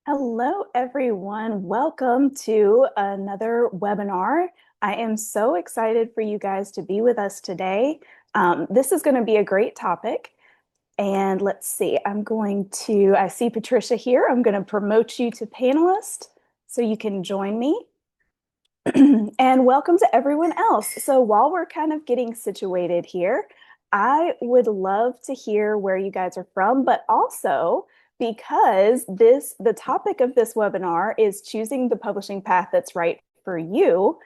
Hello, everyone. Welcome to another webinar. I am so excited for you guys to be with us today. This is going to be a great topic. And let's see, I see Patricia here. I'm going to promote you to panelist so you can join me. And welcome to everyone else. So while we're kind of getting situated here, I would love to hear where you guys are from, but also because the topic of this webinar is choosing the publishing path that's right for you,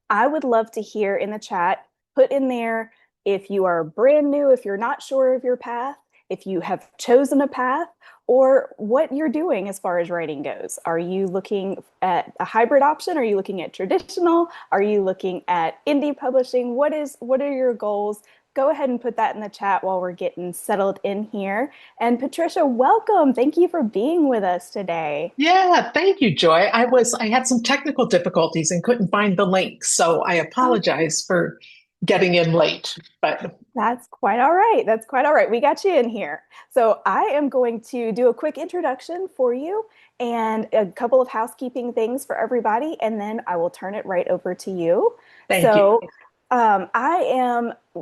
I would love to hear in the chat, put in there if you are brand new, if you're not sure of your path, if you have chosen a path, or what you're doing as far as writing goes. Are you looking at a hybrid option? Are you looking at traditional? Are you looking at indie publishing? What are your goals? Go ahead and put that in the chat while we're getting settled in here. And Patricia, welcome. Thank you for being with us today. Yeah, thank you, Joy. I had some technical difficulties and couldn't find the link, so I Oh, apologize for getting in late. But that's quite all right. That's quite all right. We got you in here. So I am going to do a quick introduction for you and a couple of housekeeping things for everybody, and then I will turn it right over to you. thank you. So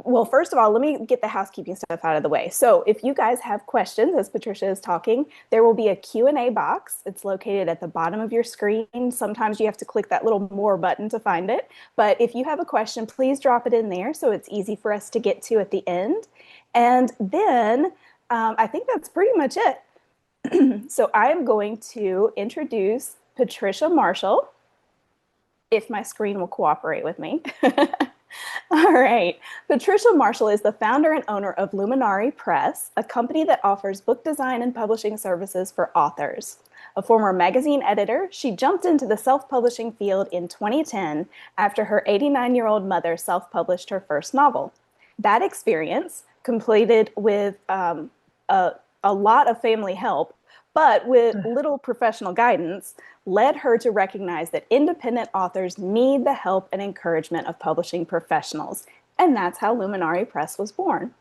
well, first of all, let me get the housekeeping stuff out of the way. So if you guys have questions as Patricia is talking, there will be a Q&A box. It's located at the bottom of your screen. Sometimes you have to click that little more button to find it. But if you have a question, please drop it in there so it's easy for us to get to at the end. And then I think that's pretty much it. So I am going to introduce Patricia Marshall, if my screen will cooperate with me. All right. Patricia Marshall is the founder and owner of Luminare Press, a company that offers book design and publishing services for authors. A former magazine editor, she jumped into the self-publishing field in 2010 after her 89-year-old mother self-published her first novel. That experience, completed with a lot of family help, but with little professional guidance, led her to recognize that independent authors need the help and encouragement of publishing professionals. And that's how Luminare Press was born.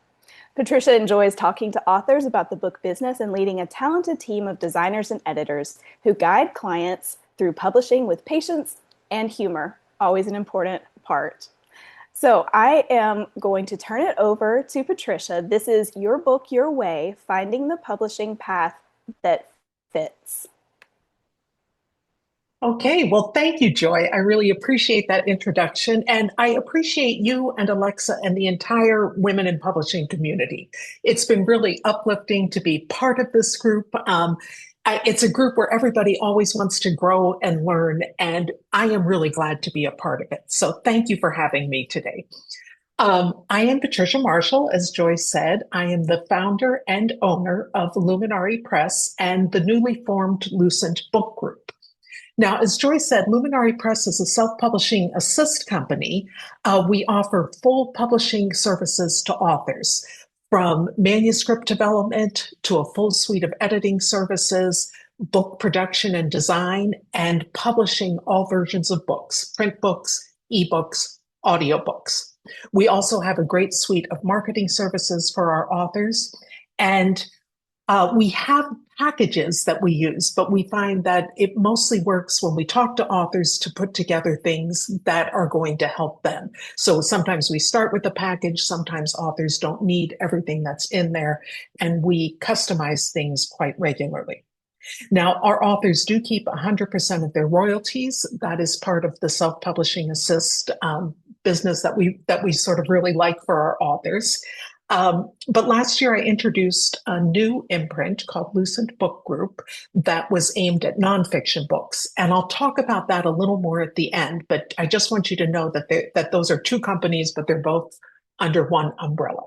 Patricia enjoys talking to authors about the book business and leading a talented team of designers and editors who guide clients through publishing with patience and humor, always an important part. So I am going to turn it over to Patricia. This is Your Book, Your Way, Finding the Publishing Path That Fits. Okay, well, thank you, Joy. I really appreciate that introduction, and I appreciate you and Alexa and the entire women in publishing community. It's been really uplifting to be part of this group. It's a group where everybody always wants to grow and learn, and I am really glad to be a part of it. So thank you for having me today. I am Patricia Marshall, as Joy said. I am the founder and owner of Luminare Press and the newly formed Lucent Book Group. Now, as Joy said, Luminare Press is a self-publishing assist company. We offer full publishing services to authors, from manuscript development to a full suite of editing services, book production and design, and publishing all versions of books, print books, ebooks, audiobooks. We also have a great suite of marketing services for our authors, and we have packages that we use, but we find that it mostly works when we talk to authors to put together things that are going to help them. So sometimes we start with a package, sometimes authors don't need everything that's in there, and we customize things quite regularly. Now, our authors do keep 100% of their royalties. That is part of the self-publishing assist business that we sort of really like for our authors. But last year I introduced a new imprint called Lucent Book Group that was aimed at nonfiction books. And I'll talk about that a little more at the end, but I just want you to know that those are two companies, but they're both under one umbrella.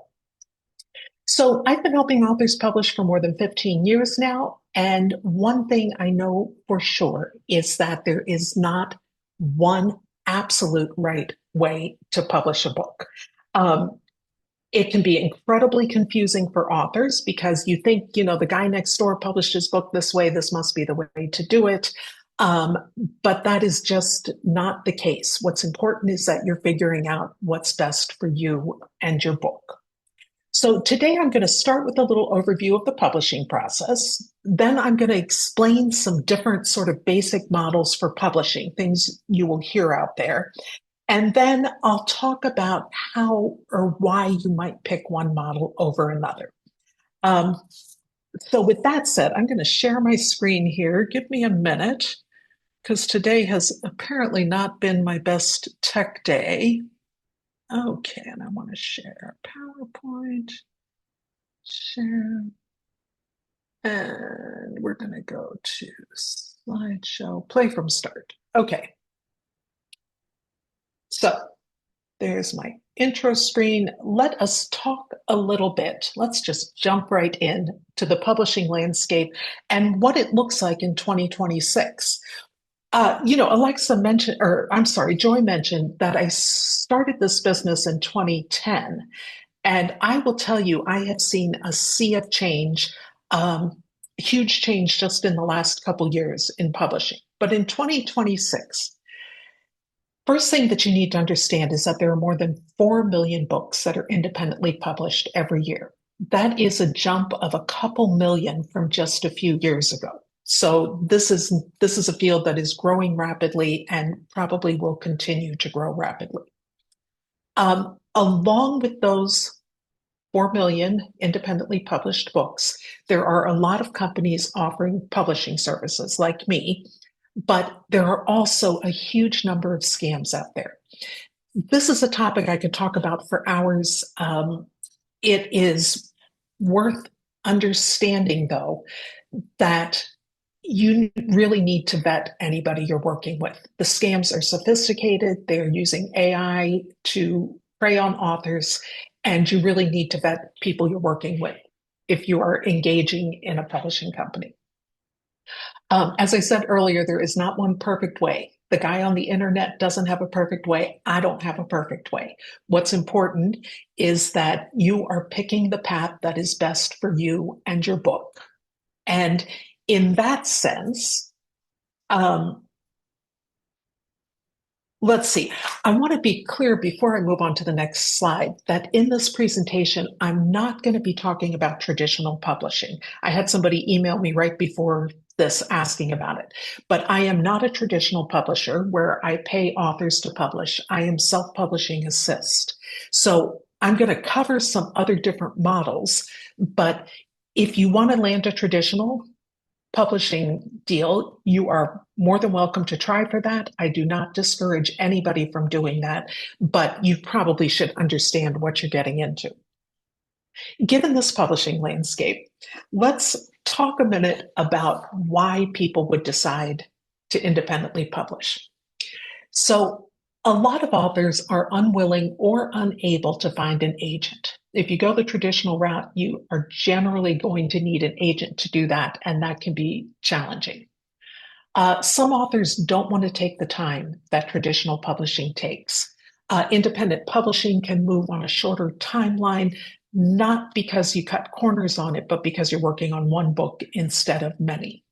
So I've been helping authors publish for more than 15 years now. And one thing I know for sure is that there is not one absolute right way to publish a book. It can be incredibly confusing for authors because you think, the guy next door published his book this way, this must be the way to do it. But that is just not the case. What's important is that you're figuring out what's best for you and your book. So today I'm going to start with a little overview of the publishing process. Then I'm going to explain some different sort of basic models for publishing, things you will hear out there. And then I'll talk about how or why you might pick one model over another. Um, so with that said, I'm going to share my screen here. Give me a minute because today has apparently not been my best tech day. Okay, and I want to share PowerPoint, share, and we're going to go to slideshow, play from start. Okay, so there's my intro screen. Let us talk a little bit. Let's just jump right in to the publishing landscape and what it looks like in 2026. Alexa mentioned, or I'm sorry, Joy mentioned that I started this business in 2010. And I will tell you, I have seen a sea of change, huge change just in the last couple years in publishing. But in 2026, first thing that you need to understand is that there are more than 4 million books that are independently published every year. That is a jump of a couple million from just a few years ago. So this is a field that is growing rapidly and probably will continue to grow rapidly. Along with those 4 million independently published books, there are a lot of companies offering publishing services like me, but there are also a huge number of scams out there. This is a topic I could talk about for hours. It is worth understanding, though, that you really need to vet anybody you're working with. The scams are sophisticated. They're using AI to prey on authors, and you really need to vet people you're working with if you are engaging in a publishing company. As I said earlier, there is not one perfect way. The guy on the internet doesn't have a perfect way. I don't have a perfect way. What's important is that you are picking the path that is best for you and your book. And in that sense, let's see, I want to be clear before I move on to the next slide that in this presentation, I'm not going to be talking about traditional publishing. I had somebody email me right before this asking about it, but I am not a traditional publisher where I pay authors to publish. I am self-publishing assist. So I'm going to cover some other different models, but if you want to land a traditional publishing deal, you are more than welcome to try for that. I do not discourage anybody from doing that, but you probably should understand what you're getting into. Given this publishing landscape, let's talk a minute about why people would decide to independently publish. So, a lot of authors are unwilling or unable to find an agent. If you go the traditional route, you are generally going to need an agent to do that, and that can be challenging. Some authors don't want to take the time that traditional publishing takes. Independent publishing can move on a shorter timeline, not because you cut corners on it, but because you're working on one book instead of many.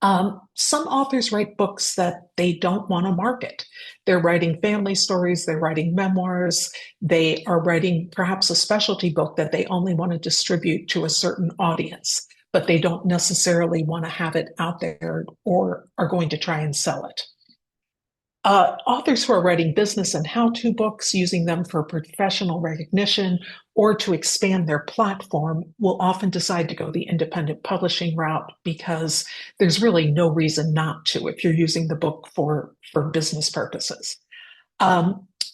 Some authors write books that they don't want to market. They're writing family stories, they're writing memoirs, they are writing perhaps a specialty book that they only want to distribute to a certain audience, but they don't necessarily want to have it out there or are going to try and sell it. Authors who are writing business and how-to books, using them for professional recognition or to expand their platform, will often decide to go the independent publishing route because there's really no reason not to if you're using the book for business purposes.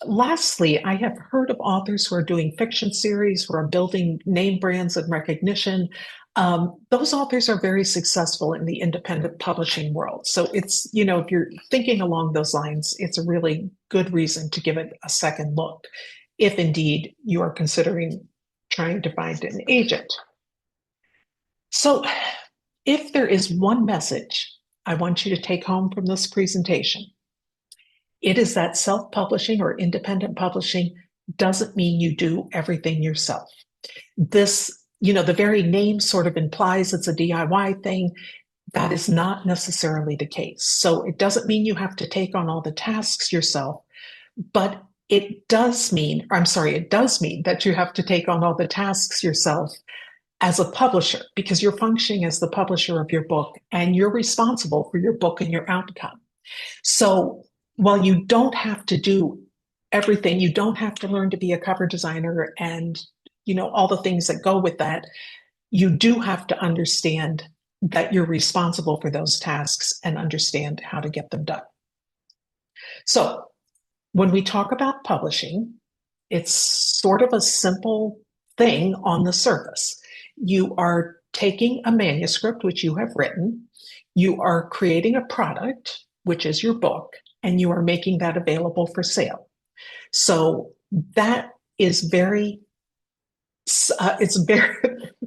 Lastly, I have heard of authors who are doing fiction series, who are building name brands and recognition. Those authors are very successful in the independent publishing world. So it's, if you're thinking along those lines, it's a really good reason to give it a second look, if indeed you are considering trying to find an agent. So if there is one message I want you to take home from this presentation, it is that self-publishing or independent publishing doesn't mean you do everything yourself. This, the very name sort of implies it's a DIY thing. That is not necessarily the case. So it doesn't mean you have to take on all the tasks yourself, but it does mean that you have to take on all the tasks yourself as a publisher because you're functioning as the publisher of your book and you're responsible for your book and your outcome. So while you don't have to do everything, you don't have to learn to be a cover designer and all the things that go with that. You do have to understand that you're responsible for those tasks and understand how to get them done. So when we talk about publishing, it's sort of a simple thing on the surface. You are taking a manuscript, which you have written, you are creating a product, which is your book, and you are making that available for sale. So that is it's very,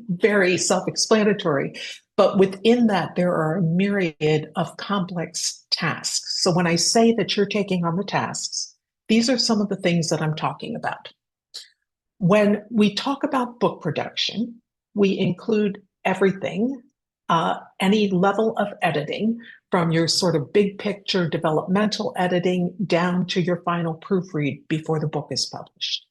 very self-explanatory. But within that, there are a myriad of complex tasks. So when I say that you're taking on the tasks, these are some of the things that I'm talking about. When we talk about book production, we include everything, any level of editing, from your sort of big picture developmental editing down to your final proofread before the book is published.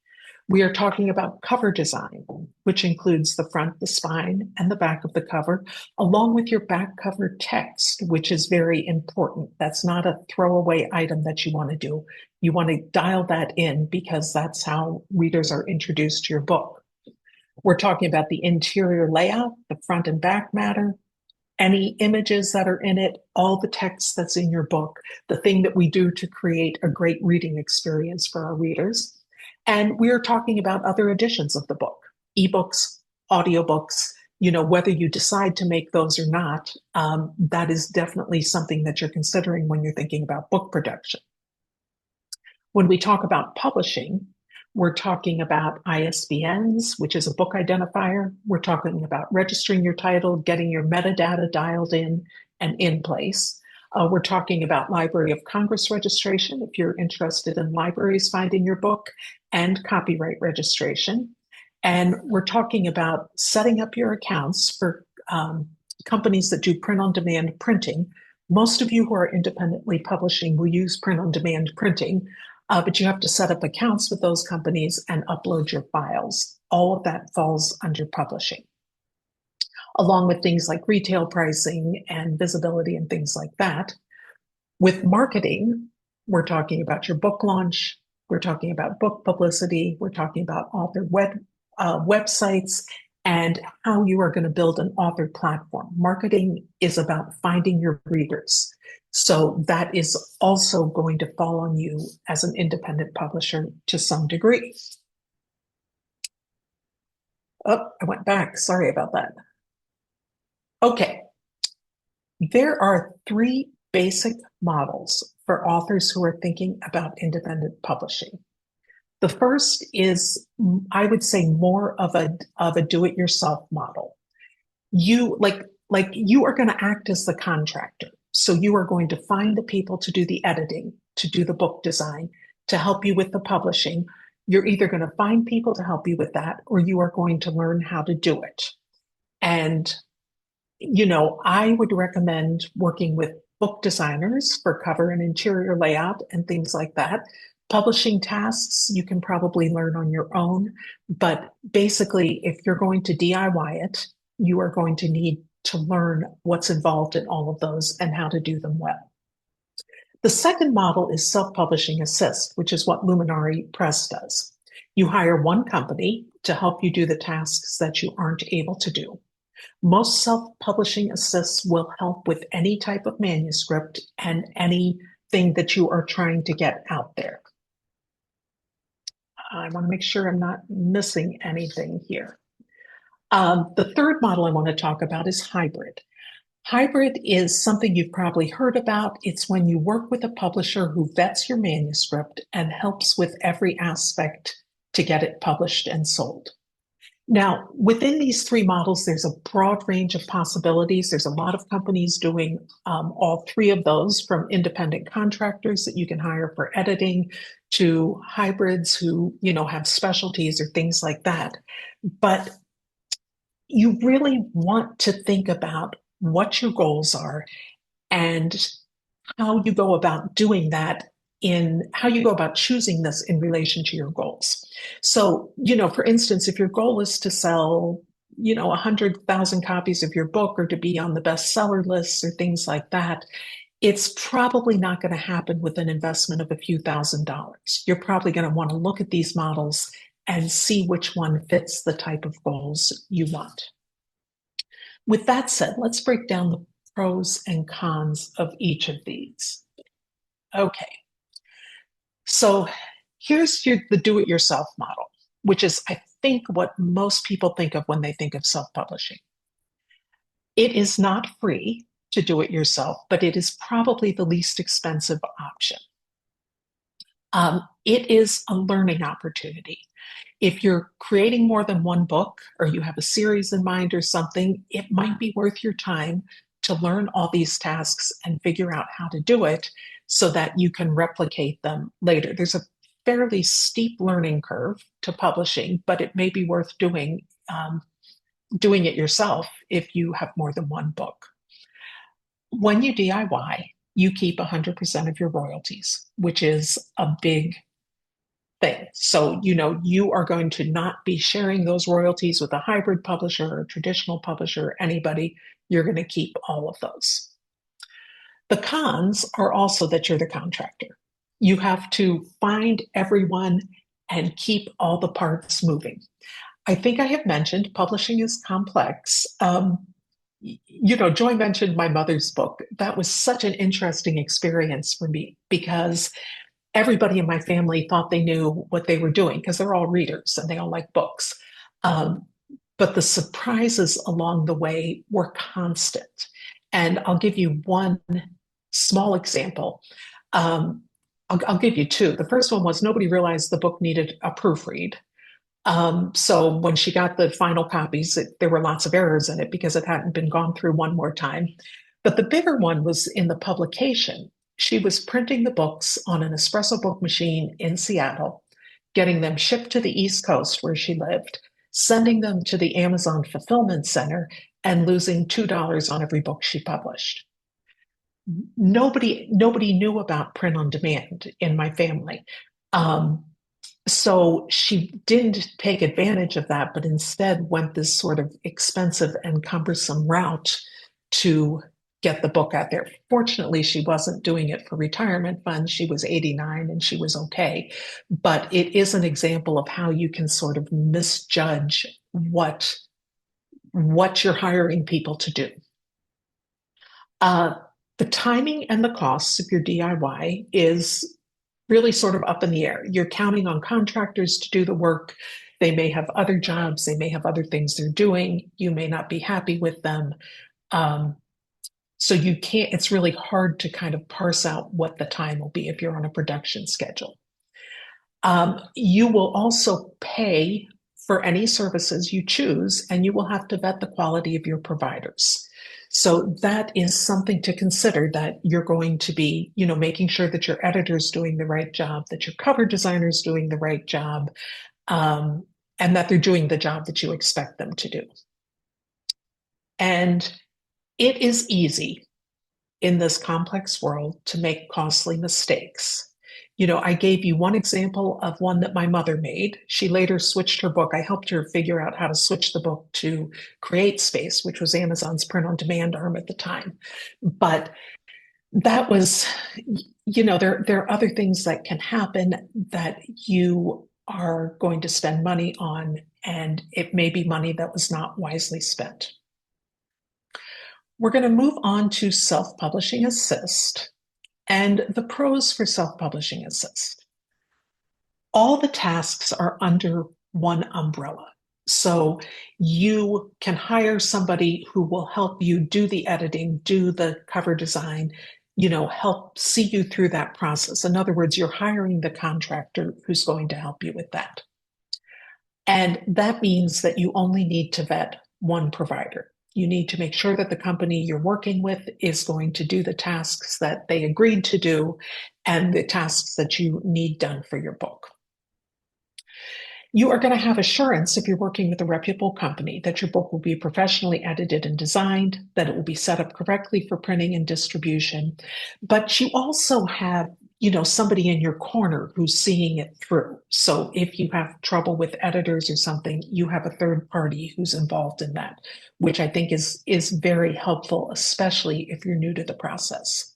We are talking about cover design, which includes the front, the spine, and the back of the cover, along with your back cover text, which is very important. That's not a throwaway item that you want to do. You want to dial that in because that's how readers are introduced to your book. We're talking about the interior layout, the front and back matter, any images that are in it, all the text that's in your book, the thing that we do to create a great reading experience for our readers. And we're talking about other editions of the book, ebooks, audiobooks, whether you decide to make those or not, that is definitely something that you're considering when you're thinking about book production. When we talk about publishing, we're talking about ISBNs, which is a book identifier. We're talking about registering your title, getting your metadata dialed in and in place. We're talking about Library of Congress registration, if you're interested in libraries finding your book, and copyright registration. And we're talking about setting up your accounts for companies that do print-on-demand printing. Most of you who are independently publishing will use print-on-demand printing, but you have to set up accounts with those companies and upload your files. All of that falls under publishing, along with things like retail pricing and visibility and things like that. With marketing, we're talking about your book launch, we're talking about book publicity, we're talking about author websites, and how you are going to build an author platform. Marketing is about finding your readers. So that is also going to fall on you as an independent publisher to some degree. Oh, I went back. Sorry about that. Okay. There are three basic models for authors who are thinking about independent publishing. The first is, I would say, more of a do-it-yourself model. You you are going to act as the contractor. So you are going to find the people to do the editing, to do the book design, to help you with the publishing. You're either going to find people to help you with that, or you are going to learn how to do it. And I would recommend working with book designers for cover and interior layout and things like that. Publishing tasks, you can probably learn on your own. But basically, if you're going to DIY it, you are going to need to learn what's involved in all of those and how to do them well. The second model is self-publishing assist, which is what Luminare Press does. You hire one company to help you do the tasks that you aren't able to do. Most self-publishing assists will help with any type of manuscript and anything that you are trying to get out there. I want to make sure I'm not missing anything here. The third model I want to talk about is hybrid. Hybrid is something you've probably heard about. It's when you work with a publisher who vets your manuscript and helps with every aspect to get it published and sold. Now, within these three models, there's a broad range of possibilities. There's a lot of companies doing all three of those, from independent contractors that you can hire for editing to hybrids who, have specialties or things like that. But you really want to think about what your goals are and how you go about doing that, in how you go about choosing this in relation to your goals. So, for instance, if your goal is to sell 100,000 copies of your book or to be on the bestseller lists or things like that, it's probably not going to happen with an investment of a few $1,000s. You're probably going to want to look at these models and see which one fits the type of goals you want. With that said, let's break down the pros and cons of each of these. Okay, so here's the do-it-yourself model, which is, I think, what most people think of when they think of self-publishing. It is not free to do it yourself, but it is probably the least expensive option. It is a learning opportunity. If you're creating more than one book or you have a series in mind or something, it might be worth your time to learn all these tasks and figure out how to do it so that you can replicate them later. There's a fairly steep learning curve to publishing, but it may be worth doing it yourself if you have more than one book. When you DIY, you keep 100% of your royalties, which is a big thing. So, you are going to not be sharing those royalties with a hybrid publisher or a traditional publisher, anybody. You're going to keep all of those. The cons are also that you're the contractor. You have to find everyone and keep all the parts moving. I think I have mentioned publishing is complex. Joy mentioned my mother's book. That was such an interesting experience for me because everybody in my family thought they knew what they were doing because they're all readers and they all like books. But the surprises along the way were constant. And I'll give you one small example. I'll give you two. The first one was nobody realized the book needed a proofread. So when she got the final copies, there were lots of errors in it because it hadn't been gone through one more time. But the bigger one was in the publication. She was printing the books on an espresso book machine in Seattle, getting them shipped to the East Coast where she lived, sending them to the Amazon fulfillment center, and losing $2 on every book she published. Nobody knew about print on demand in my family. So she didn't take advantage of that, but instead went this sort of expensive and cumbersome route to get the book out there. Fortunately, she wasn't doing it for retirement funds. She was 89 and she was okay. But it is an example of how you can sort of misjudge what you're hiring people to do. The timing and the costs of your DIY is really sort of up in the air. You're counting on contractors to do the work. They may have other jobs. They may have other things they're doing. You may not be happy with them. So it's really hard to kind of parse out what the time will be if you're on a production schedule. You will also pay for any services you choose, and you will have to vet the quality of your providers. So that is something to consider, that you're going to be, making sure that your editor's doing the right job, that your cover designer's doing the right job, and that they're doing the job that you expect them to do. And it is easy in this complex world to make costly mistakes. I gave you one example of one that my mother made. She later switched her book. I helped her figure out how to switch the book to CreateSpace, which was Amazon's print-on-demand arm at the time. But that was, there are other things that can happen that you are going to spend money on, and it may be money that was not wisely spent. We're going to move on to Self-Publishing Assist and the pros for Self-Publishing Assist. All the tasks are under one umbrella. So you can hire somebody who will help you do the editing, do the cover design, help see you through that process. In other words, you're hiring the contractor who's going to help you with that. And that means that you only need to vet one provider. You need to make sure that the company you're working with is going to do the tasks that they agreed to do and the tasks that you need done for your book. You are going to have assurance, if you're working with a reputable company, that your book will be professionally edited and designed, that it will be set up correctly for printing and distribution. But you also have somebody in your corner who's seeing it through. So if you have trouble with editors or something, you have a third party who's involved in that, which I think is very helpful, especially if you're new to the process.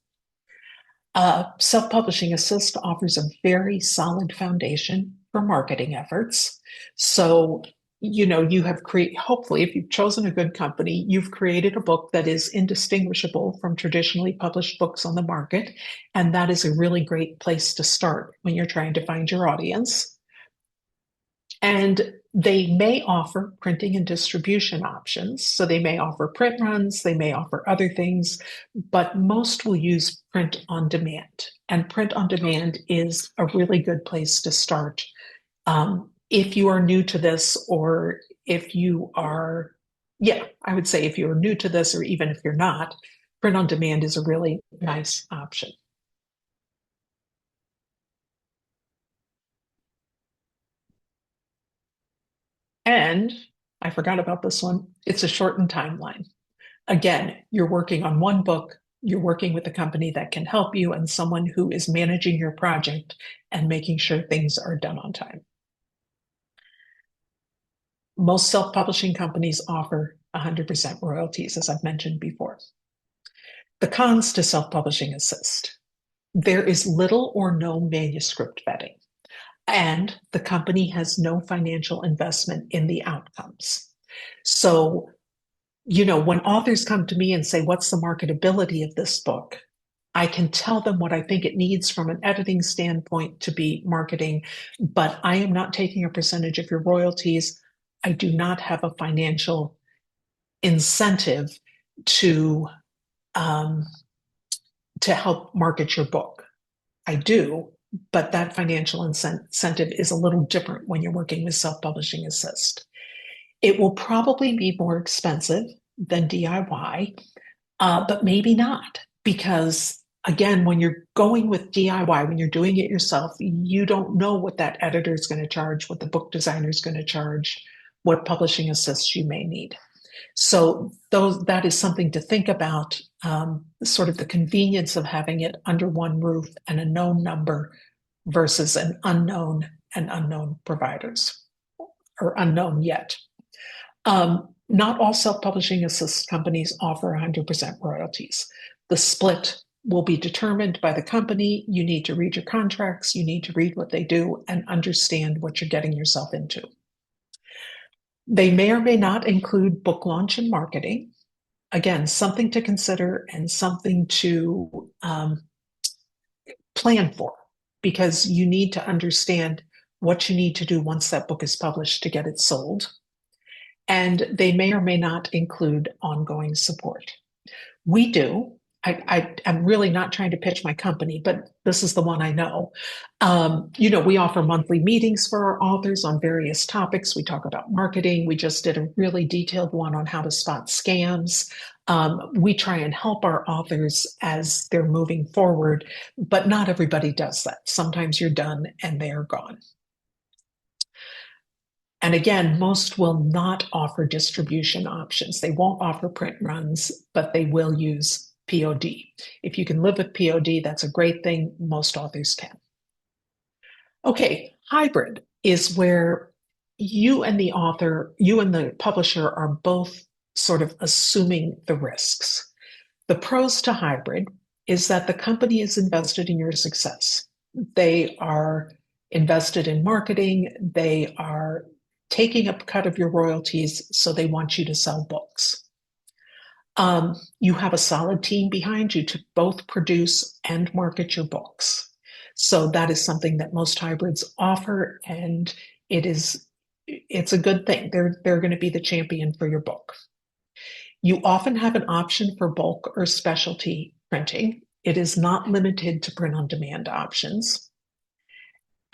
Self-Publishing Assist offers a very solid foundation for marketing efforts. So, you have created, hopefully, if you've chosen a good company, you've created a book that is indistinguishable from traditionally published books on the market. And that is a really great place to start when you're trying to find your audience. And they may offer printing and distribution options. So they may offer print runs, they may offer other things, but most will use print on demand. And print on demand is a really good place to start. If you are new to this, or if you are, yeah, I would say if you're new to this, or even if you're not, print on demand is a really nice option. And I forgot about this one. It's a shortened timeline. Again, you're working on one book, you're working with a company that can help you and someone who is managing your project and making sure things are done on time. Most self-publishing companies offer 100% royalties, as I've mentioned before. The cons to self-publishing assist. There is little or no manuscript vetting, and the company has no financial investment in the outcomes. So when authors come to me and say, what's the marketability of this book? I can tell them what I think it needs from an editing standpoint to be marketing, but I am not taking a percentage of your royalties. I do not have a financial incentive to um, to help market your book. I do, but that financial incentive is a little different when you're working with self-publishing assist. It will probably be more expensive than DIY, but maybe not, because again, when you're going with DIY, when you're doing it yourself, you don't know what that editor is going to charge, what the book designer is going to charge, what publishing assists you may need. So that is something to think about, sort of the convenience of having it under one roof and a known number versus an unknown and unknown providers, or unknown yet. Not all self-publishing assist companies offer 100% royalties. The split will be determined by the company. You need to read your contracts, you need to read what they do and understand what you're getting yourself into. They may or may not include book launch and marketing. Again, something to consider and something to plan for, because you need to understand what you need to do once that book is published to get it sold. And they may or may not include ongoing support. We do. I'm really not trying to pitch my company, but this is the one I know. We offer monthly meetings for our authors on various topics. We talk about marketing. We just did a really detailed one on how to spot scams. We try and help our authors as they're moving forward, but not everybody does that. Sometimes you're done and they are gone. And again, most will not offer distribution options. They won't offer print runs, but they will use POD. If you can live with POD, that's a great thing. Most authors can. Okay, hybrid is where you and the author, you and the publisher are both sort of assuming the risks. The pros to hybrid is that the company is invested in your success. They are invested in marketing. They are taking a cut of your royalties, so they want you to sell books. You have a solid team behind you to both produce and market your books. So that is something that most hybrids offer, and it's a good thing. They're going to be the champion for your book. You often have an option for bulk or specialty printing. It is not limited to print on demand options.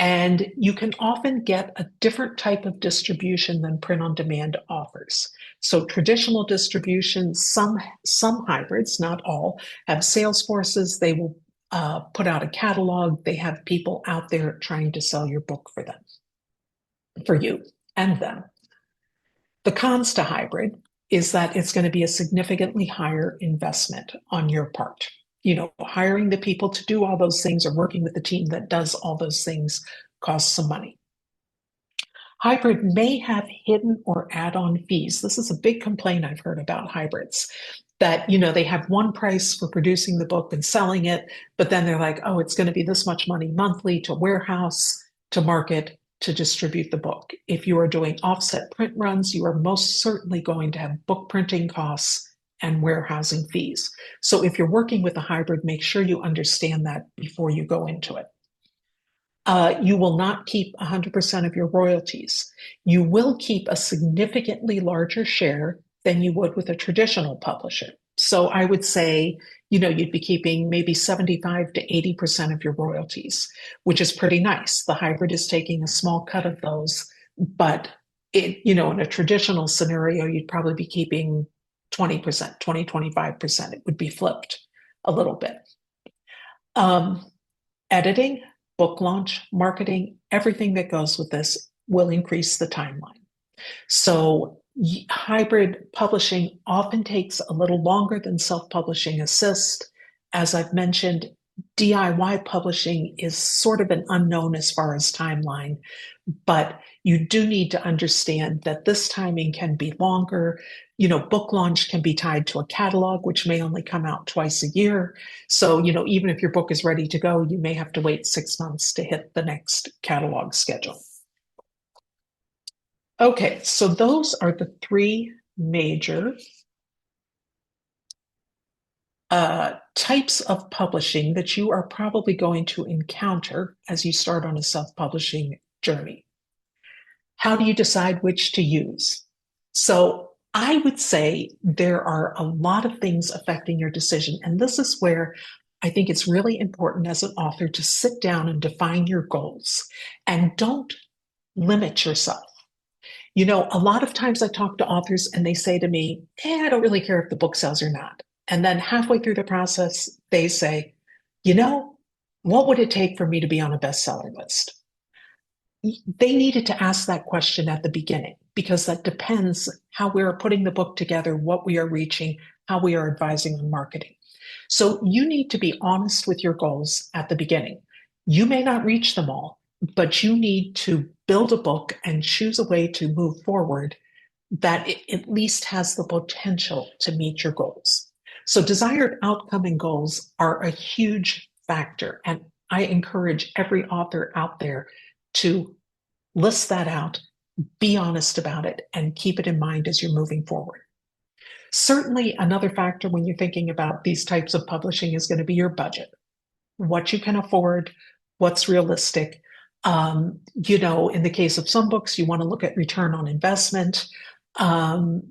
And you can often get a different type of distribution than print on demand offers. So traditional distribution, some hybrids, not all, have sales forces. They will put out a catalog. They have people out there trying to sell your book for them, for you and them. The cons to hybrid is that it's going to be a significantly higher investment on your part. hiring the people to do all those things or working with the team that does all those things costs some money. Hybrid may have hidden or add-on fees. This is a big complaint I've heard about hybrids, that they have one price for producing the book and selling it, but then they're like, oh, it's going to be this much money monthly to warehouse, to market, to distribute the book. If you are doing offset print runs, you are most certainly going to have book printing costs and warehousing fees. So if you're working with a hybrid, make sure you understand that before you go into it. You will not keep 100% of your royalties. You will keep a significantly larger share than you would with a traditional publisher. So I would say, you'd be keeping maybe 75 to 80% of your royalties, which is pretty nice. The hybrid is taking a small cut of those, but in a traditional scenario, you'd probably be keeping 20%, 20, 25%. It would be flipped a little bit. Editing, book launch, marketing, everything that goes with this will increase the timeline. So hybrid publishing often takes a little longer than self-publishing assist. As I've mentioned, DIY publishing is sort of an unknown as far as timeline, but you do need to understand that this timing can be longer. Book launch can be tied to a catalog, which may only come out twice a year. So, even if your book is ready to go, you may have to wait 6 months to hit the next catalog schedule. Okay, so those are the three major types of publishing that you are probably going to encounter as you start on a self-publishing journey. How do you decide which to use? So I would say there are a lot of things affecting your decision. And this is where I think it's really important as an author to sit down and define your goals and don't limit yourself. A lot of times I talk to authors and they say to me, I don't really care if the book sells or not. And then halfway through the process, they say, what would it take for me to be on a bestseller list? They needed to ask that question at the beginning because that depends how we are putting the book together, what we are reaching, how we are advising on marketing. So you need to be honest with your goals at the beginning. You may not reach them all, but you need to build a book and choose a way to move forward that it at least has the potential to meet your goals. So desired outcome and goals are a huge factor. And I encourage every author out there to list that out, be honest about it, and keep it in mind as you're moving forward. Certainly, another factor when you're thinking about these types of publishing is going to be your budget, what you can afford, what's realistic. In the case of some books, you want to look at return on investment. And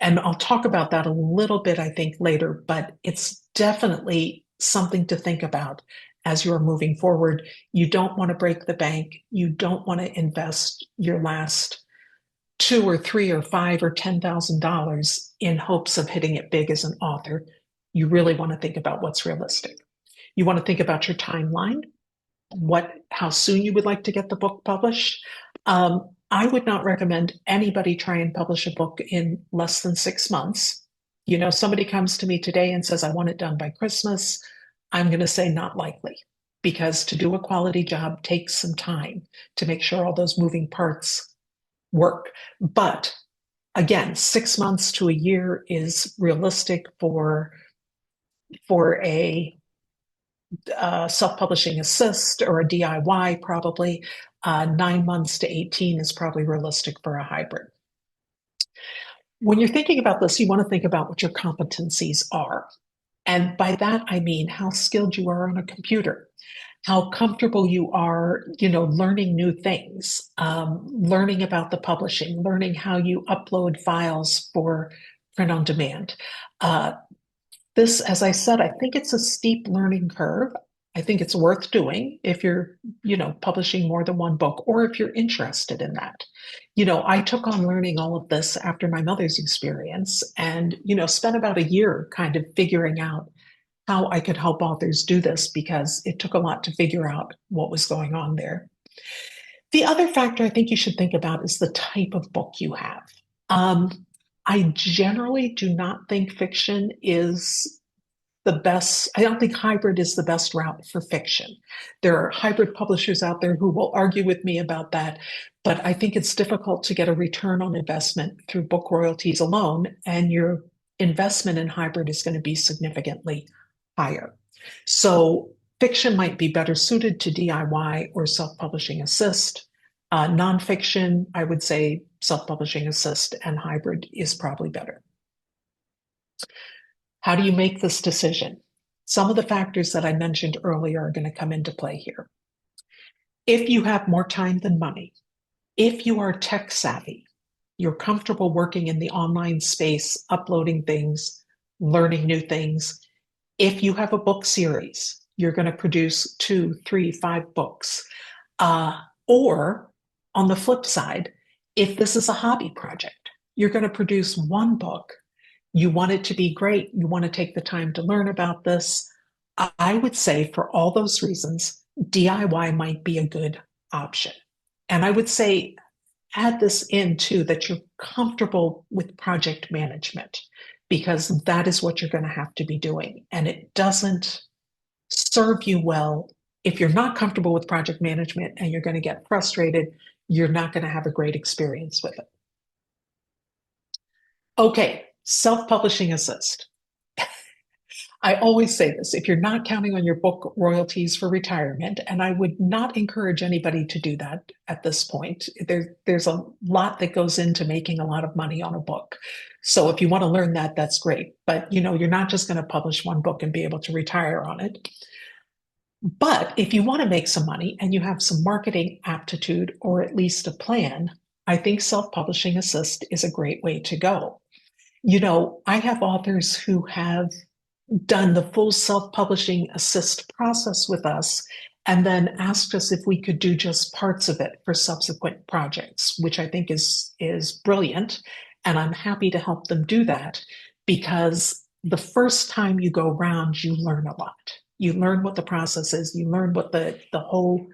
I'll talk about that a little bit, I think, later, but it's definitely something to think about as you're moving forward. You don't want to break the bank. You don't want to invest your last $2 or $3 or $5 or $10,000 in hopes of hitting it big as an author. You really want to think about what's realistic. You want to think about your timeline, how soon you would like to get the book published. I would not recommend anybody try and publish a book in less than 6 months. Somebody comes to me today and says, I want it done by Christmas. I'm going to say not likely, because to do a quality job takes some time to make sure all those moving parts work. But again, 6 months to a year is realistic for a self-publishing assist or a DIY, probably. 9 months to 18 is probably realistic for a hybrid. When you're thinking about this, you want to think about what your competencies are. And by that, I mean how skilled you are on a computer, how comfortable you are, learning new things, learning about the publishing, learning how you upload files for print on demand. This, as I said, I think it's a steep learning curve. I think it's worth doing if you're, publishing more than one book, or if you're interested in that. I took on learning all of this after my mother's experience and, spent about a year kind of figuring out how I could help authors do this, because it took a lot to figure out what was going on there. The other factor I think you should think about is the type of book you have. I generally do not think fiction is the best, I don't think hybrid is the best route for fiction. There are hybrid publishers out there who will argue with me about that, but I think it's difficult to get a return on investment through book royalties alone, and your investment in hybrid is going to be significantly higher. So fiction might be better suited to DIY or self-publishing assist. Nonfiction, I would say self-publishing assist and hybrid is probably better. How do you make this decision? Some of the factors that I mentioned earlier are going to come into play here. If you have more time than money, if you are tech savvy, you're comfortable working in the online space, uploading things, learning new things. If you have a book series, you're going to produce 2, 3, 5 books. Or on the flip side, if this is a hobby project, you're going to produce one book. You want it to be great. You want to take the time to learn about this. I would say for all those reasons, DIY might be a good option. And I would say add this in too, that you're comfortable with project management, because that is what you're going to have to be doing. And it doesn't serve you well if you're not comfortable with project management and you're going to get frustrated. You're not going to have a great experience with it. Okay, self-publishing assist. I always say this, if you're not counting on your book royalties for retirement, and I would not encourage anybody to do that at this point. There's a lot that goes into making a lot of money on a book. So if you want to learn that, that's great. But you're not just going to publish one book and be able to retire on it. But if you want to make some money and you have some marketing aptitude or at least a plan, I think self-publishing assist is a great way to go. I have authors who have done the full self-publishing assist process with us and then asked us if we could do just parts of it for subsequent projects, which I think is brilliant. And I'm happy to help them do that, because the first time you go around, you learn a lot. You learn what the process is, you learn what the whole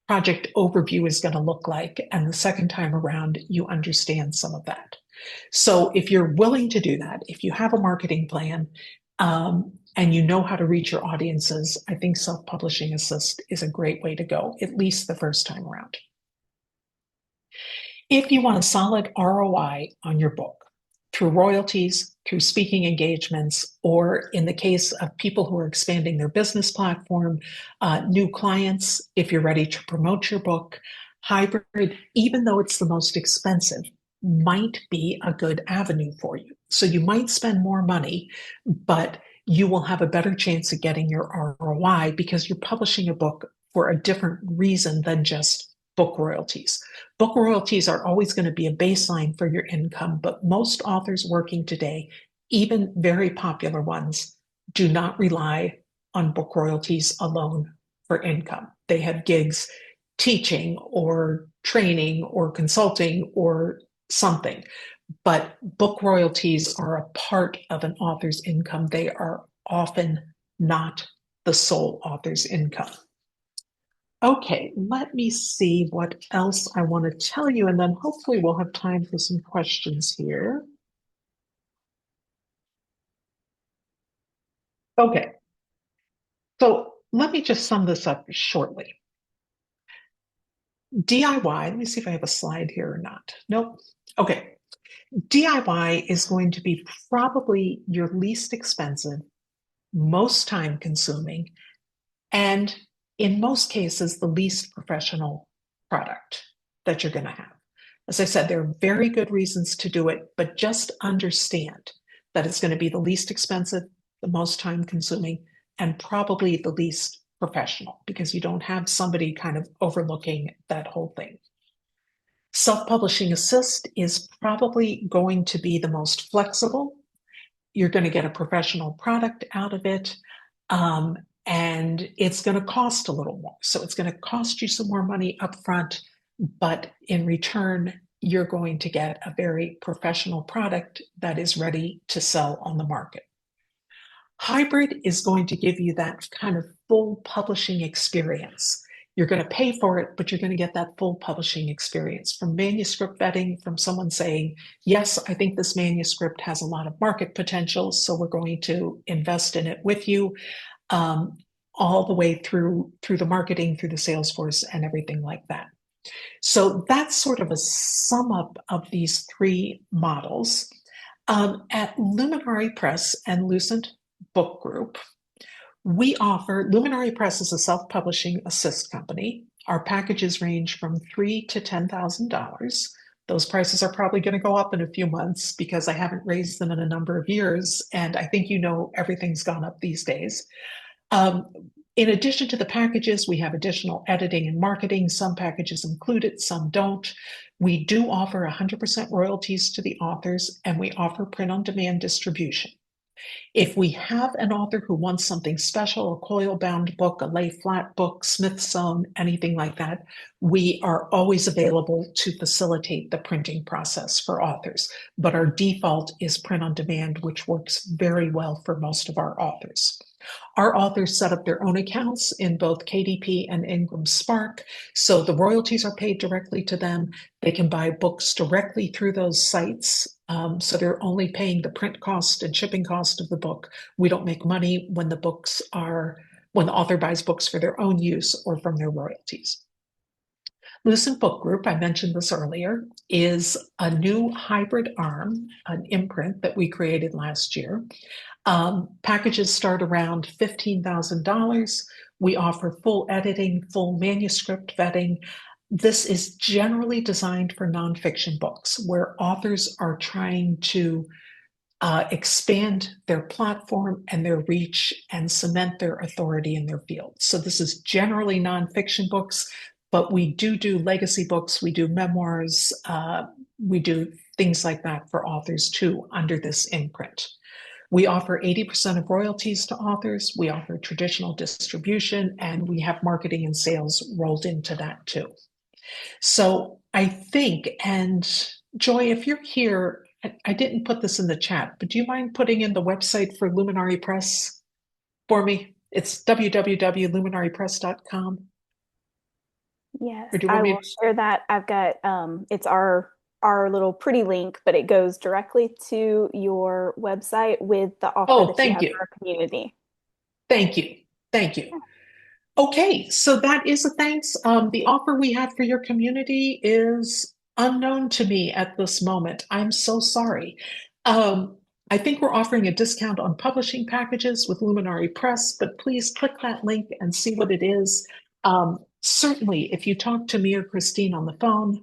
project overview is going to look like. And the second time around, you understand some of that. So if you're willing to do that, if you have a marketing plan, and you know how to reach your audiences, I think self-publishing assist is a great way to go, at least the first time around. If you want a solid ROI on your book through royalties, through speaking engagements, or in the case of people who are expanding their business platform, new clients, if you're ready to promote your book, hybrid, even though it's the most expensive, might be a good avenue for you. So you might spend more money, but you will have a better chance of getting your ROI because you're publishing a book for a different reason than just book royalties. Book royalties are always going to be a baseline for your income, but most authors working today, even very popular ones, do not rely on book royalties alone for income. They have gigs teaching or training or consulting or something. But book royalties are a part of an author's income. They are often not the sole author's income. Okay, let me see what else I want to tell you, and then hopefully we'll have time for some questions here. Okay, so let me just sum this up shortly. DIY, let me see if I have a slide here or not. Nope. Okay. DIY is going to be probably your least expensive, most time consuming, and in most cases, the least professional product that you're going to have. As I said, there are very good reasons to do it, but just understand that it's going to be the least expensive, the most time consuming, and probably the least professional, because you don't have somebody kind of overlooking that whole thing. Self-publishing assist is probably going to be the most flexible. You're going to get a professional product out of it. And it's going to cost a little more. So it's going to cost you some more money up front, but in return, you're going to get a very professional product that is ready to sell on the market. Hybrid is going to give you that kind of full publishing experience. You're going to pay for it, but you're going to get that full publishing experience from manuscript vetting, from someone saying, yes, I think this manuscript has a lot of market potential, so we're going to invest in it with you, um, all the way through the marketing, through the sales force, and everything like that. So that's sort of a sum up of these three models. At Luminare Press and Lucent Book Group, we offer Luminary Press is a self-publishing assist company. Our packages range from $3,000 to $10,000. Those prices are probably going to go up in a few months because I haven't raised them in a number of years, and I think everything's gone up these days. Um, in addition to the packages, we have additional editing and marketing. Some packages include it, some don't. We do offer 100% royalties to the authors, and we offer print-on-demand distribution. If we have an author who wants something special, a coil-bound book, a lay-flat book, Smith sewn, anything like that, we are always available to facilitate the printing process for authors. But our default is print-on-demand, which works very well for most of our authors. Our authors set up their own accounts in both KDP and Ingram Spark, so the royalties are paid directly to them. They can buy books directly through those sites, so they're only paying the print cost and shipping cost of the book. We don't make money when the author buys books for their own use or from their royalties. Lucent Book Group, I mentioned this earlier, is a new hybrid arm, an imprint that we created last year. Packages start around $15,000. We offer full editing, full manuscript vetting. This is generally designed for nonfiction books where authors are trying to expand their platform and their reach and cement their authority in their field. So this is generally nonfiction books, but we do legacy books, we do memoirs, we do things like that for authors too under this imprint. We offer 80% of royalties to authors. We offer traditional distribution, and we have marketing and sales rolled into that too. So I think, and Joy, if you're here, I didn't put this in the chat, but do you mind putting in the website for Luminary Press for me? It's www.luminarypress.com. Yes, Or do you I want me will to? share that. I've got it's our little pretty link, but it goes directly to your website with the offer Oh, that you thank have you. for our community. Thank you. Thank you. Okay, so that is a thanks. The offer we have for your community is unknown to me at this moment. I'm so sorry. Um, I think we're offering a discount on publishing packages with Luminary Press, but please click that link and see what it is. Certainly, if you talk to me or Christine on the phone,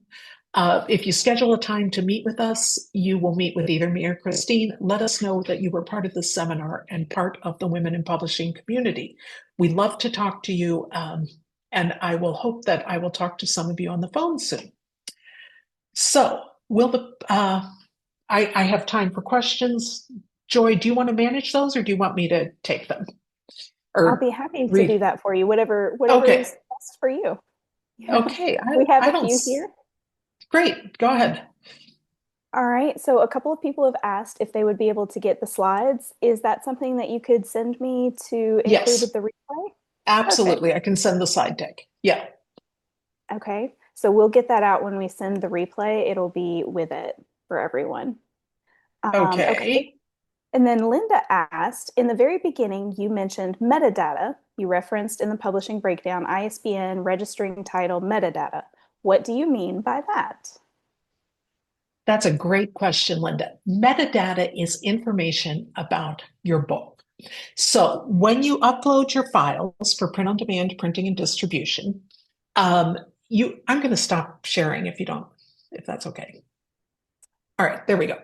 if you schedule a time to meet with us, you will meet with either me or Christine. Let us know that you were part of this seminar and part of the Women in Publishing community. We love to talk to you, and I will hope that I will talk to some of you on the phone soon. So, I have time for questions. Joy, do you want to manage those, or do you want me to take them? I'll Or be happy to do read? that for you, whatever Okay, is best for you. okay. We have I a don't. few here. Great, go ahead. All right, so a couple of people have asked if they would be able to get the slides. Is that something that you could send me to include with Yes, the replay? Perfect. absolutely. I can send the slide deck. Yeah. Okay, so we'll get that out when we send the replay. It'll be with it for everyone. Okay. Okay. And then Linda asked, in the very beginning, you mentioned metadata. You referenced in the publishing breakdown, ISBN, registering title, metadata. What do you mean by that? That's a great question, Linda. Metadata is information about your book. So when you upload your files for print on demand, printing and distribution, I'm going to stop sharing if that's okay. All right, there we go.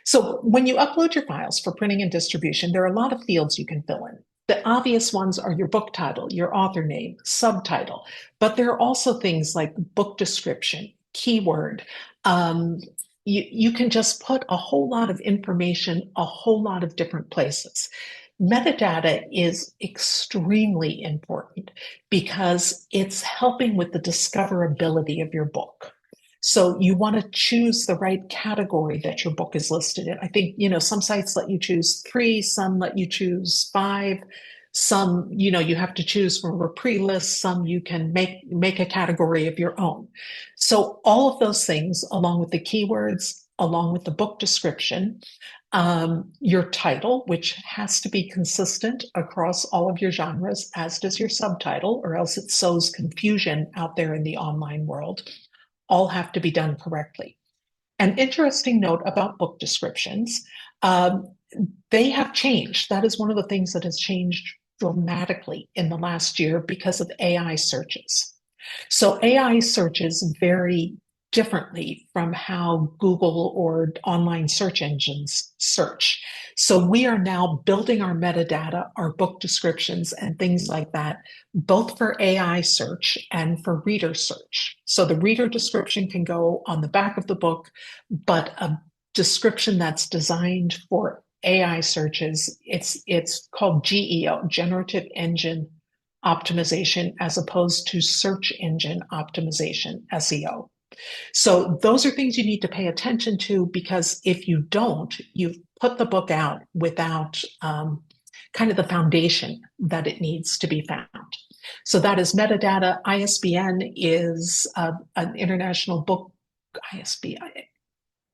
So when you upload your files for printing and distribution, there are a lot of fields you can fill in. The obvious ones are your book title, your author name, subtitle, but there are also things like book description, keyword. Um, you can just put a whole lot of information, a whole lot of different places. Metadata is extremely important because it's helping with the discoverability of your book. So you want to choose the right category that your book is listed in. I think, some sites let you choose 3, some let you choose 5. Some, you have to choose from a pre-list. Some you can make a category of your own. So all of those things, along with the keywords, along with the book description, your title, which has to be consistent across all of your genres, as does your subtitle, or else it sows confusion out there in the online world, all have to be done correctly. An interesting note about book descriptions, um, they have changed. That is one of the things that has changed dramatically in the last year because of AI searches. So AI searches vary differently from how Google or online search engines search. So we are now building our metadata, our book descriptions, and things like that, both for AI search and for reader search. So the reader description can go on the back of the book, but a description that's designed for AI searches, it's called GEO, Generative Engine Optimization, as opposed to search engine optimization, SEO. So those are things you need to pay attention to, because if you don't, you've put the book out without kind of the foundation that it needs to be found. So that is metadata. ISBN is an international book, ISBN,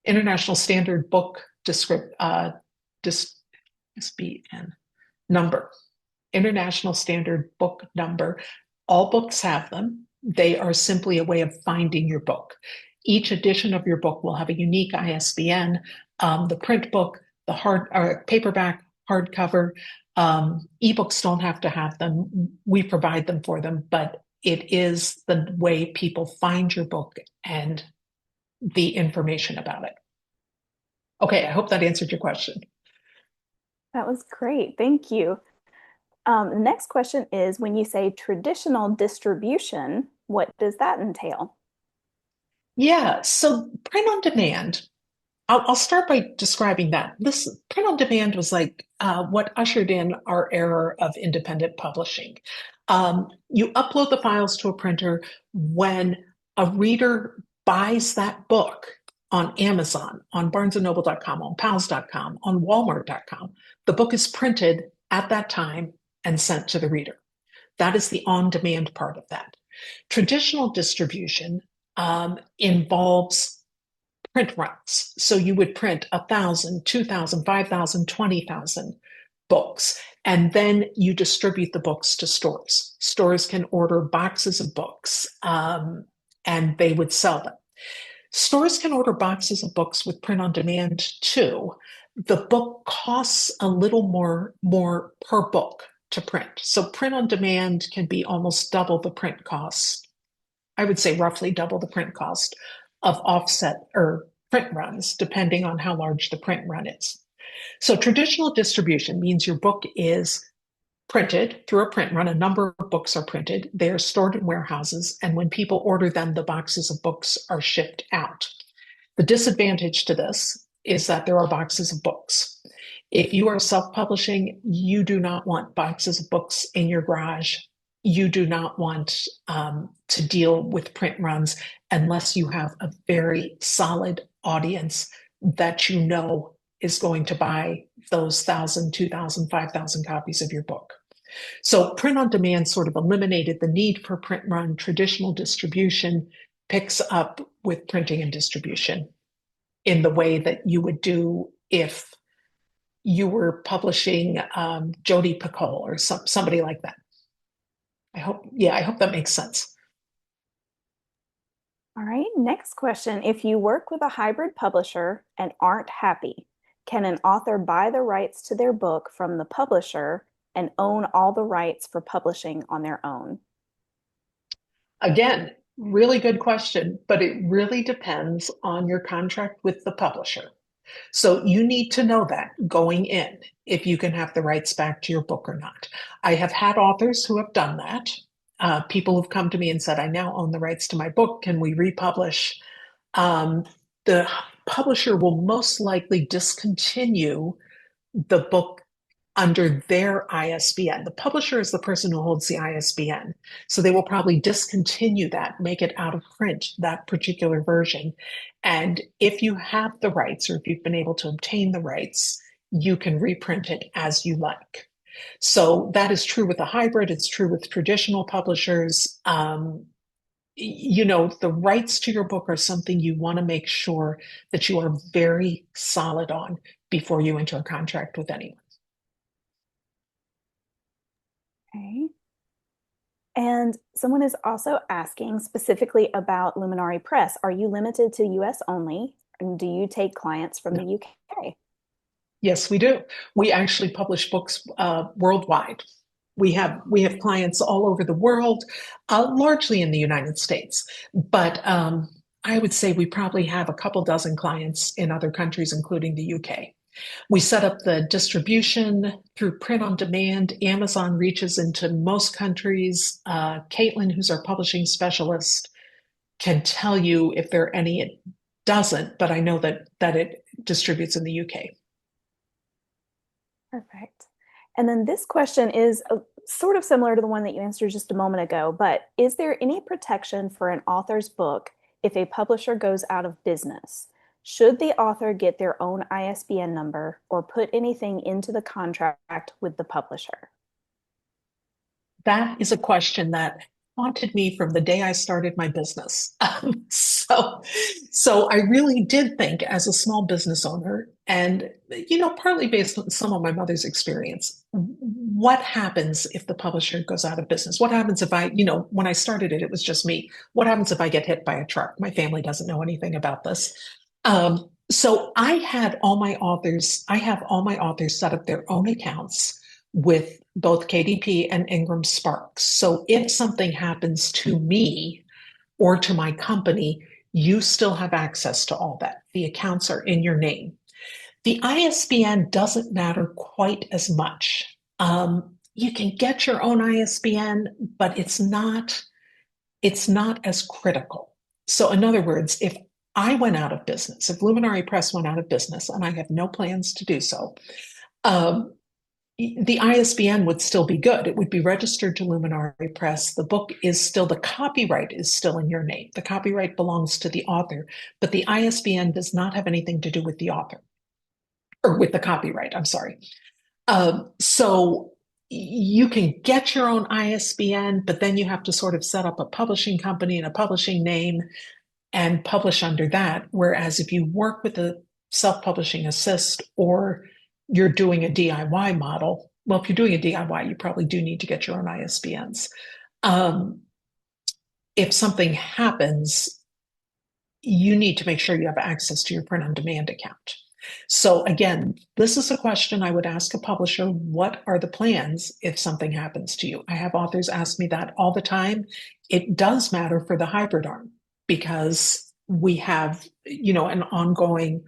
International Standard Book ISBN number, International Standard Book Number. All books have them. They are simply a way of finding your book. Each edition of your book will have a unique ISBN. The print book, the paperback, hardcover, ebooks don't have to have them. We provide them for them, but it is the way people find your book and the information about it. Okay, I hope that answered your question. That was great. Thank you. The next question is, when you say traditional distribution, what does that entail? Yeah, so print on demand. I'll start by describing that. This print on demand was like what ushered in our era of independent publishing. You upload the files to a printer when a reader buys that book on Amazon, on barnesandnoble.com, on pals.com, on walmart.com. The book is printed at that time and sent to the reader. That is the on-demand part of that. Traditional distribution involves print runs. So you would print 1,000, 2,000, 5,000, 20,000 books, and then you distribute the books to stores. Stores can order boxes of books, and they would sell them. Stores can order boxes of books with print on demand too. The book costs a little more per book to print. So print on demand can be almost double the print cost. I would say roughly double the print cost of offset or print runs, depending on how large the print run is. So traditional distribution means your book is printed through a print run. A number of books are printed. They are stored in warehouses. And when people order them, the boxes of books are shipped out. The disadvantage to this is that there are boxes of books. If you are self-publishing, you do not want boxes of books in your garage. You do not want to deal with print runs unless you have a very solid audience that you know is going to buy those 1,000, 2,000, 5,000 copies of your book. So print on demand sort of eliminated the need for print run. Traditional distribution picks up with printing and distribution in the way that you would do if you were publishing Jodi Picoult or somebody like that. I hope that makes sense. All right, next question. If you work with a hybrid publisher and aren't happy, can an author buy the rights to their book from the publisher and own all the rights for publishing on their own? Again, really good question, but it really depends on your contract with the publisher. So you need to know that going in, if you can have the rights back to your book or not. I have had authors who have done that. People who've come to me and said, I now own the rights to my book. Can we republish? The publisher will most likely discontinue the book under their ISBN. The publisher is the person who holds the ISBN. So they will probably discontinue that, make it out of print, that particular version. And if you have the rights, or if you've been able to obtain the rights, you can reprint it as you like. So that is true with a hybrid. It's true with traditional publishers. The rights to your book are something you want to make sure that you are very solid on before you enter a contract with anyone. Okay. And someone is also asking specifically about Luminare Press. Are you limited to US only? And do you take clients from the No. UK? Yes, we do. We actually publish books worldwide. We have clients all over the world, largely in the United States, but I would say we probably have a couple dozen clients in other countries, including the UK. We set up the distribution through print on demand. Amazon reaches into most countries. Caitlin, who's our publishing specialist, can tell you if there are any it doesn't, but I know that it distributes in the UK. Perfect. And then this question is sort of similar to the one that you answered just a moment ago, but is there any protection for an author's book if a publisher goes out of business? Should the author get their own ISBN number or put anything into the contract with the publisher? That is a question that haunted me from the day I started my business. So I really did think as a small business owner, and partly based on some of my mother's experience, what happens if the publisher goes out of business? What happens if when I started it, it was just me. What happens if I get hit by a truck? My family doesn't know anything about this. So I have all my authors set up their own accounts with both KDP and Ingram Sparks. So if something happens to me or to my company, you still have access to all that. The accounts are in your name. The ISBN doesn't matter quite as much. You can get your own ISBN, but it's not as critical. So in other words, if I went out of business, if Luminare Press went out of business, and I have no plans to do so, um, the ISBN would still be good. It would be registered to Luminare Press. The copyright is still in your name. The copyright belongs to the author, but the ISBN does not have anything to do with the author or with the copyright. I'm sorry. So you can get your own ISBN, but then you have to sort of set up a publishing company and a publishing name and publish under that. Whereas if you work with a self-publishing assist or you're doing a DIY model, well, if you're doing a DIY, you probably do need to get your own ISBNs. If something happens, you need to make sure you have access to your print on demand account. So again, this is a question I would ask a publisher. What are the plans if something happens to you? I have authors ask me that all the time. It does matter for the hybrid arm because we have, an ongoing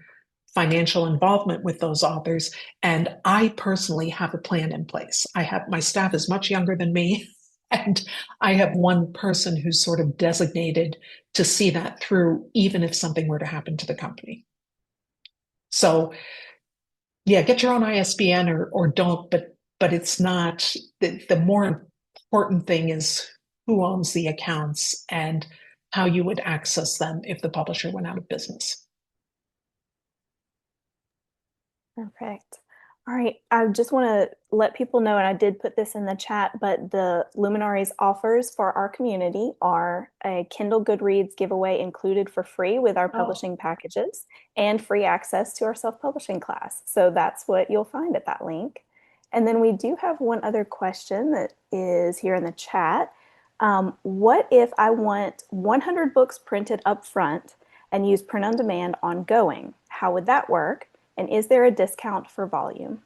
financial involvement with those authors. And I personally have a plan in place. My staff is much younger than me. And I have one person who's sort of designated to see that through, even if something were to happen to the company. So yeah, get your own ISBN or don't, but it's not the more important thing is who owns the accounts and how you would access them if the publisher went out of business. Perfect. All right. I just want to let people know, and I did put this in the chat, but the Luminaries offers for our community are a Kindle Goodreads giveaway included for free with our publishing packages and free access to our self-publishing class. So that's what you'll find at that link. And then we do have one other question that is here in the chat. What if I want 100 books printed up front and use print on demand ongoing? How would that work? And is there a discount for volume?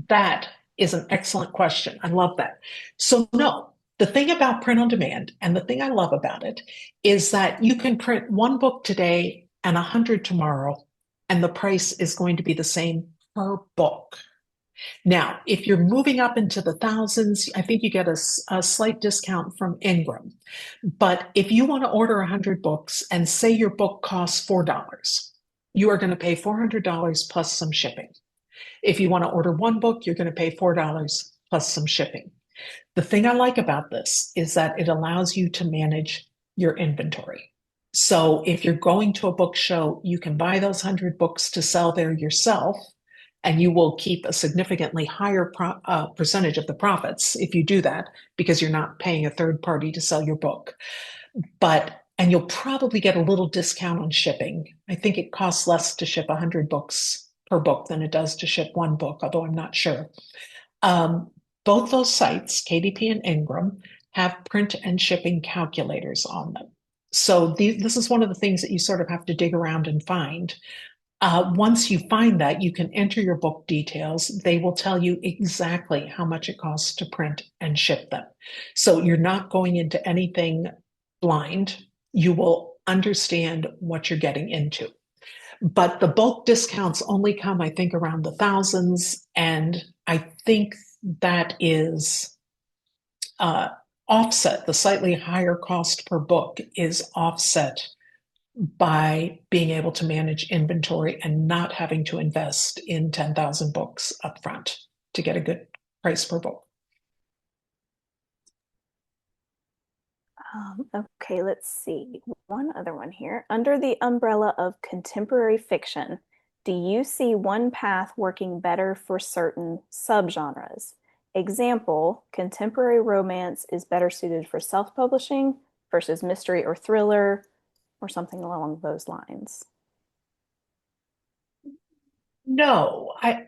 That is an excellent question. I love that. So no, the thing about print on demand and the thing I love about it is that you can print one book today and 100 tomorrow, and the price is going to be the same per book. Now, if you're moving up into the thousands, I think you get a slight discount from Ingram. But if you want to order 100 books and say your book costs $4, you are going to pay $400 plus some shipping. If you want to order one book, you're going to pay $4 plus some shipping. The thing I like about this is that it allows you to manage your inventory. So if you're going to a book show, you can buy those 100 books to sell there yourself and you will keep a significantly higher percentage of the profits if you do that because you're not paying a third party to sell your book. And you'll probably get a little discount on shipping. I think it costs less to ship 100 books per book than it does to ship one book, although I'm not sure. Um, both those sites, KDP and Ingram, have print and shipping calculators on them. So this is one of the things that you sort of have to dig around and find. Once you find that, you can enter your book details. They will tell you exactly how much it costs to print and ship them. So you're not going into anything blind. You will understand what you're getting into. But the bulk discounts only come, I think, around the thousands. And I think that is offset. The slightly higher cost per book is offset by being able to manage inventory and not having to invest in 10,000 books upfront to get a good price per book. Okay, let's see. One other one here. Under the umbrella of contemporary fiction, do you see one path working better for certain subgenres? Example, contemporary romance is better suited for self-publishing versus mystery or thriller, or something along those lines. No, I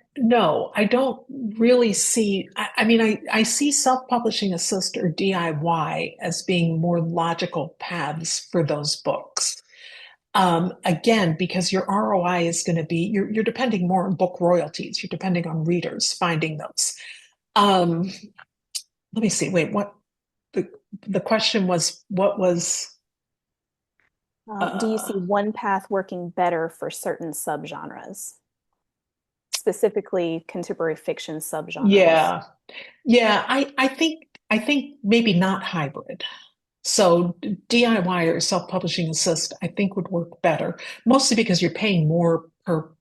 don't really see. I mean, I see self-publishing assist or DIY as being more logical paths for those books. Again, because your ROI is going to be you're depending more on book royalties. You're depending on readers finding those. Um, Let me see. Wait, what the the question was? What was? Do you see Uh, one path working better for certain subgenres, specifically contemporary fiction subgenres? yeah, yeah. I think maybe not hybrid. So DIY or self-publishing assist, I think would work better, mostly because you're paying more per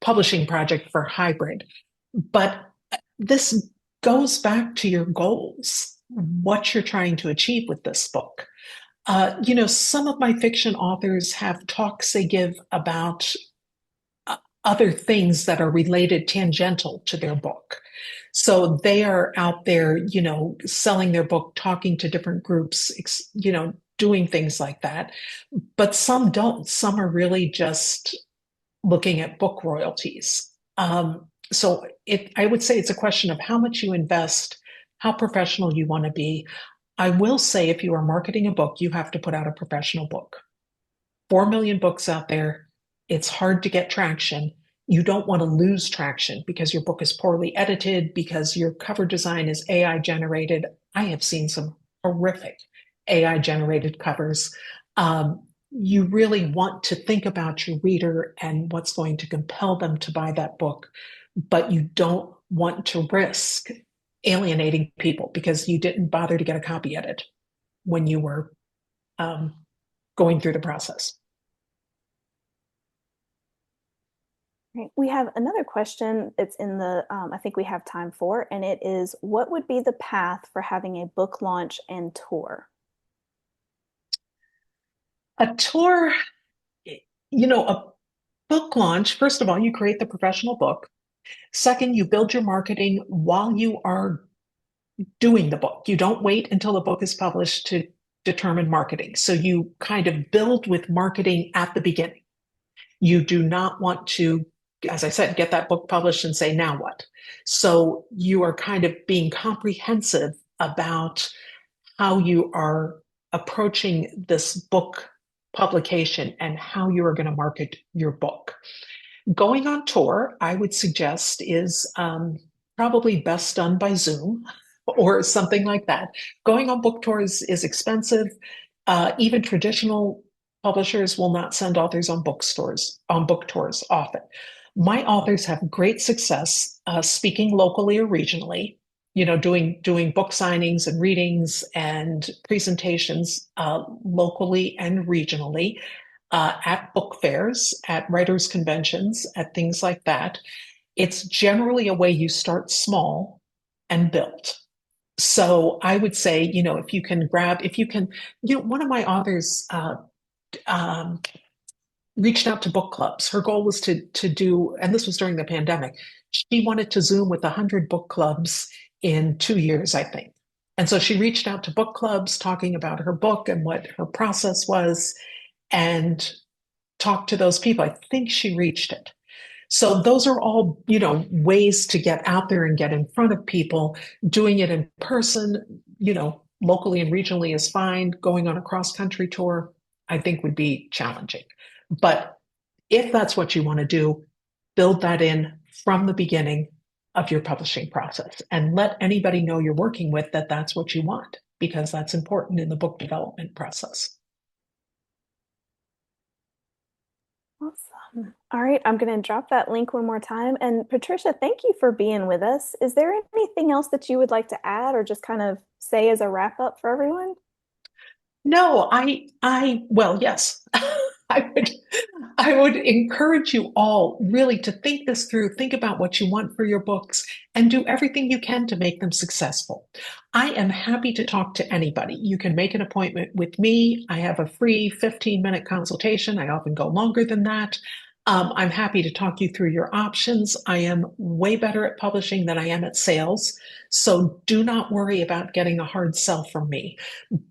publishing project for hybrid. But this goes back to your goals, what you're trying to achieve with this book. Some of my fiction authors have talks they give about other things that are related, tangential to their book. So they are out there, selling their book, talking to different groups, doing things like that. But some don't. Some are really just looking at book royalties. I would say it's a question of how much you invest, how professional you want to be. I will say if you are marketing a book, you have to put out a professional book. 4 million books out there. It's hard to get traction. You don't want to lose traction because your book is poorly edited, because your cover design is AI generated. I have seen some horrific AI generated covers. You really want to think about your reader and what's going to compel them to buy that book, but you don't want to risk alienating people because you didn't bother to get a copy edit when you were um, going through the process. Right. We have another question that's in the, I think we have time for, and it is, what would be the path for having a book launch and tour? A tour, a book launch, first of all, you create the professional book. Second, you build your marketing while you are doing the book. You don't wait until the book is published to determine marketing. So you kind of build with marketing at the beginning. You do not want to, as I said, get that book published and say, now what? So you are kind of being comprehensive about how you are approaching this book publication and how you are going to market your book. Going on tour, I would suggest, is probably best done by Zoom or something like that. Going on book tours is expensive. Even traditional publishers will not send authors on book tours often. My authors have great success speaking locally or regionally, doing book signings and readings and presentations locally and regionally at book fairs, at writers' conventions, at things like that. It's generally a way you start small and build. So I would say, if you can, one of my authors um, reached out to book clubs. Her goal was to do, and this was during the pandemic. She wanted to Zoom with 100 book clubs in 2 years, I think. And so she reached out to book clubs talking about her book and what her process was and talked to those people. I think she reached it. So those are all, ways to get out there and get in front of people. Doing it in person, locally and regionally is fine. Going on a cross country tour, I think would be challenging. But if that's what you want to do, build that in from the beginning of your publishing process and let anybody know you're working with that that's what you want, because that's important in the book development process. Awesome. All right, I'm going to drop that link one more time. And Patricia, thank you for being with us. Is there anything else that you would like to add or just kind of say as a wrap up for everyone? No, well, yes. I would, I would encourage you all really to think this through, think about what you want for your books, and do everything you can to make them successful. I am happy to talk to anybody. You can make an appointment with me. I have a free 15-minute consultation. I often go longer than that. I'm happy to talk you through your options. I am way better at publishing than I am at sales. So do not worry about getting a hard sell from me.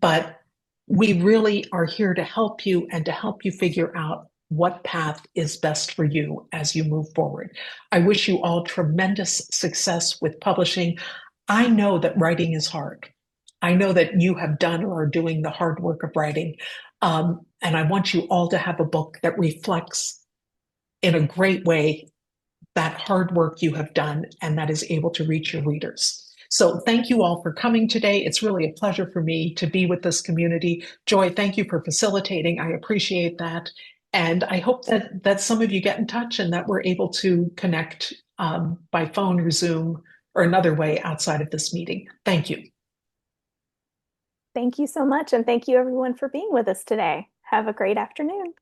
But we really are here to help you and to help you figure out what path is best for you as you move forward. I wish you all tremendous success with publishing. I know that writing is hard. I know that you have done or are doing the hard work of writing. And I want you all to have a book that reflects in a great way that hard work you have done and that is able to reach your readers. So thank you all for coming today. It's really a pleasure for me to be with this community. Joy, thank you for facilitating. I appreciate that. And I hope that some of you get in touch and that we're able to connect by phone or Zoom or another way outside of this meeting. Thank you. Thank you so much. And thank you everyone for being with us today. Have a great afternoon.